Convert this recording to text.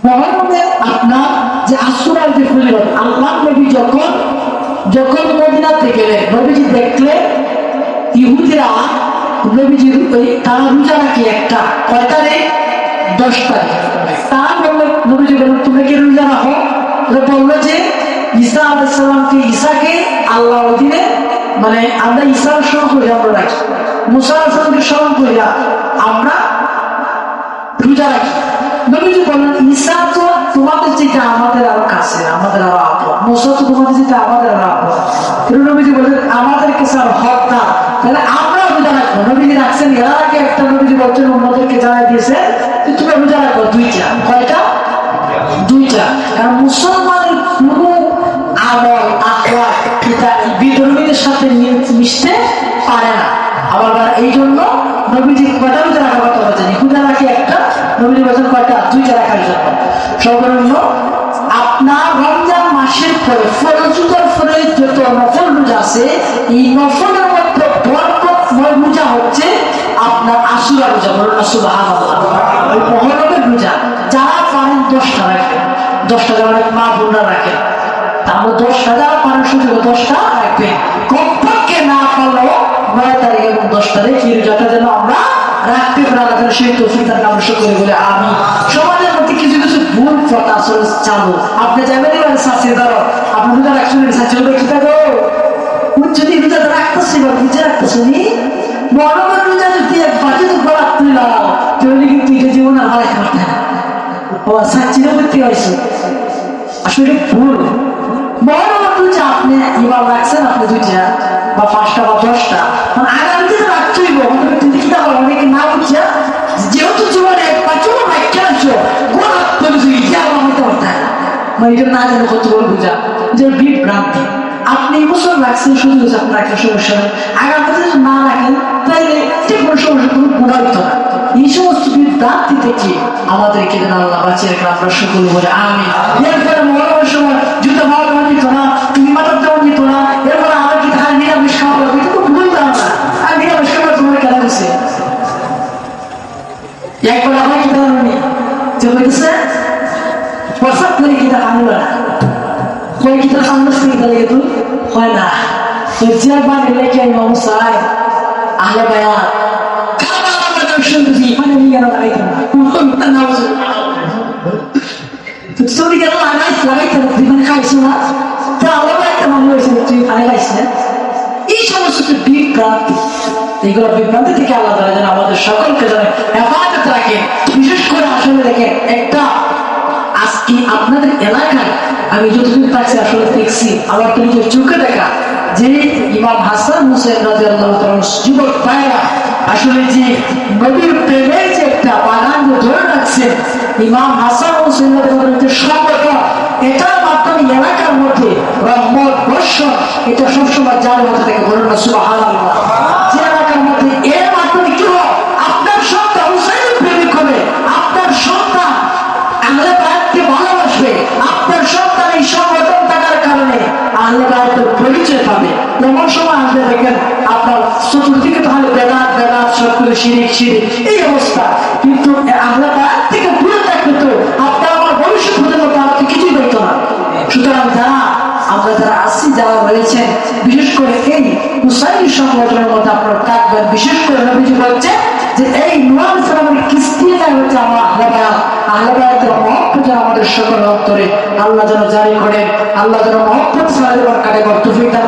মহরমে আপনার যে আশুরার যে ফজিলত, আল্লাহ নবী যখন যখন মদিনাতে গেলেন, নবীজি দেখলেন ইহুদিরা নবীজির ওই তারা রোজা রাখে একটা কয় তারিখ 10 তারিখ। তারা বললো, নবীজি বললেন তোমরা কি রোজা রাখো? বললো যে ঈসা আলাইহিস সালামকে ঈসাকে আল্লাহ ওই দিনে মানে আমরা ঈসার স্মরণ করি, আমরা রাখি, মুসা আলাইহিস সালামকে স্মরণ করি আমরা রোজা রাখি। নবীজি বললেন ঈসা তো তোমাদের চেয়ে আমাদের আরো কাছে, আমাদের আরো আপন, মুসা তো তোমাদের চেয়ে আমাদের আরো আপন। নবীজি বললেন আমাদের কাছে আর হক না, তাহলে আমরা রোজা রাখবো। নবীজি রাখছেন, এর আগে একটা নবীজি বলছেন অন্যদেরকে জানাই দিয়েছে যে তুমি রোজা রাখবো দুইটা। কয়টা? দুইটা। কারণ মুসলমানের কোনো আমল আখলাক এটা বিধর্মীদের সাথে মিশতে পারে না। আবার এই জন্য নবীজি কয়টা রোজা রাখার কথা বলছেন? রোজা রাখি একটা, নবীজি বলছেন কয়টা? দুইটা রাখার জন্য। সর্বনিম্ন আপনার রমজান মাসের পরে ফরজুতার পরে যত নফল রোজা আছে, এই নফলের মধ্যে বরকতময় রোজা হচ্ছে আপনার আশুরা রোজা। বলুন না সুবহানাল্লাহ। ওই মহরমের রোজা যারা পারেন 10টা রাখেন, 10টা যারা মা বোনরা রাখেন, তাহলে 10টা যারা পারেন শুধু 10টা রাখবেন। কমপক্ষে না পারলেও 9 তারিখ এবং 10 তারিখ এই রোজাটা যেন আমরা রাখতে পারি। আল্লাহ সেই তৌফিক দান আমরা সকলে বলে আমি। সমাজের মধ্যে কিছু কিছু ভুল কথা আসলে চালু। আপনি যাবেন এবার শাস্তির ধরো, আপনি রোজা রাখছেন, শাস্তি হবে কি থাকো যদি রোজা রাখতেছি বা বুঝে রাখতেছি নি বড় বড় রোজা যদি একবার যদি গলা তুলে লাগাও তাহলে কিন্তু এটা জীবন আর হয় না। ও সাচ্চিনে করতে হয়েছে আসলে ভুল। বড় বড় রোজা আপনি ইমাম রাখছেন, আপনি 2টা বা 5টা বা 10টা, মানে আগামীতে তো রাখতেই তুমি কি তাহলে অনেকে না বুঝছে যেহেতু জীবনে একবার চলো রাখতে আনছো গলা তুলে তুই যাবো হইতে পারত মানে এটা না জানো কত বড় বোঝা যে বিভ্রান্তি। আপনি বছর রাখছেন শুধু আপনার একটা সমস্যা নেই, আগামীতে যদি না রাখেন তাইলে যে কোনো সমস্যা কোনো প্রভাবিত না। এই সমস্ত বিভ্রান্তি থেকে আমাদেরকে যেন আল্লাহ বাঁচিয়ে রাখেন আমরা সকল বলে আমি। এরপরে মহরমের সময় জুতা ভালো দেওয়া যেত না, তুমি মাথার দেওয়া যেত না, এরপরে আমার কি তাহলে নিরামিষ খাওয়া লাগবে, এটা তো ভুল দাও না। আর নিরামিষ খাবার তোমার কেনা গেছে একবার আমার কি দাঁড়ানো নেই যে হয়েছে প্রসাদ করে কি দাঁড়ানো না কই কি তার সামনে থেকে দাঁড়িয়ে তুই হয় না তো যে বাড়ি লেগে আমি অবস্থায় আলে ভাইয়া শুনছি মানে আমি কেন লাগাইতে না তুমি কেন লাগাইতে মানে খাইছো না তা আমার একটা মনে হয়েছে তুই খাই খাইছে। এই সমস্ত বিভ্রান্তি, এইগুলো বিভ্রান্তি থেকে আল্লাহ তাআলা যেন আমাদের সকলকে যেন হেফাজত রাখে। বিশেষ করে আসলে দেখেন একটা আজকে আপনাদের এলাকায় আমি যতদিন পাচ্ছি আসলে দেখছি আমার তো নিজের চোখে দেখা যে ইমাম হাসান হুসেন রাদিয়াল্লাহু তাআলা যুবক ভাইরা আসলে যে নবীর প্রেমের যে একটা বাগান ধরে রাখছে ইমাম হাসান হুসেন রাদিয়াল্লাহু তাআলার সংগঠন, এটার মাধ্যমে এলাকার মধ্যে রহমত বর্ষণ এটা সবসময় জারি হতে থাকে। বলুন না সুবহানাল্লাহ। যে এলাকার মধ্যে এর মাধ্যমে কি হয় আপনার সন্তান হুসাইনের প্রেমিক হবে, আপনার সন্তান আহলে বায়াতকে ভালোবাসবে, আপনার সন্তান এই সংগঠন থাকার কারণে আহলে বায়াতের পরিচয় পাবে। এমন সময় আসবে দেখেন আপনার চতুর্দিকে তাহলে বেদাত বেদাত সবগুলো শিরিক শিরিক এই অবস্থা, কিন্তু আহলে বায়াত থেকে দূরে থাকবে তো আপনার আমার ভবিষ্যৎ হতে মতো আপনি কিছুই দেখতো না। সুতরাং আমরা যারা আছি যারা রয়েছেন বিশেষ করে এই হুসাইনি সংগঠনের মধ্যে আপনারা থাকবেন। বিশেষ করে নবীজি বলছে যে এই নূহ আলাইহিস সালামের কিস্তিটাই হচ্ছে আমার আহলে বায়াত। আহলে বায়াতের মহব্বত যেন আমাদের সকল অন্তরে আল্লাহ যেন জারি করেন, আল্লাহ যেন মহব্বত সারা জীবন কাটে তৌফিক দান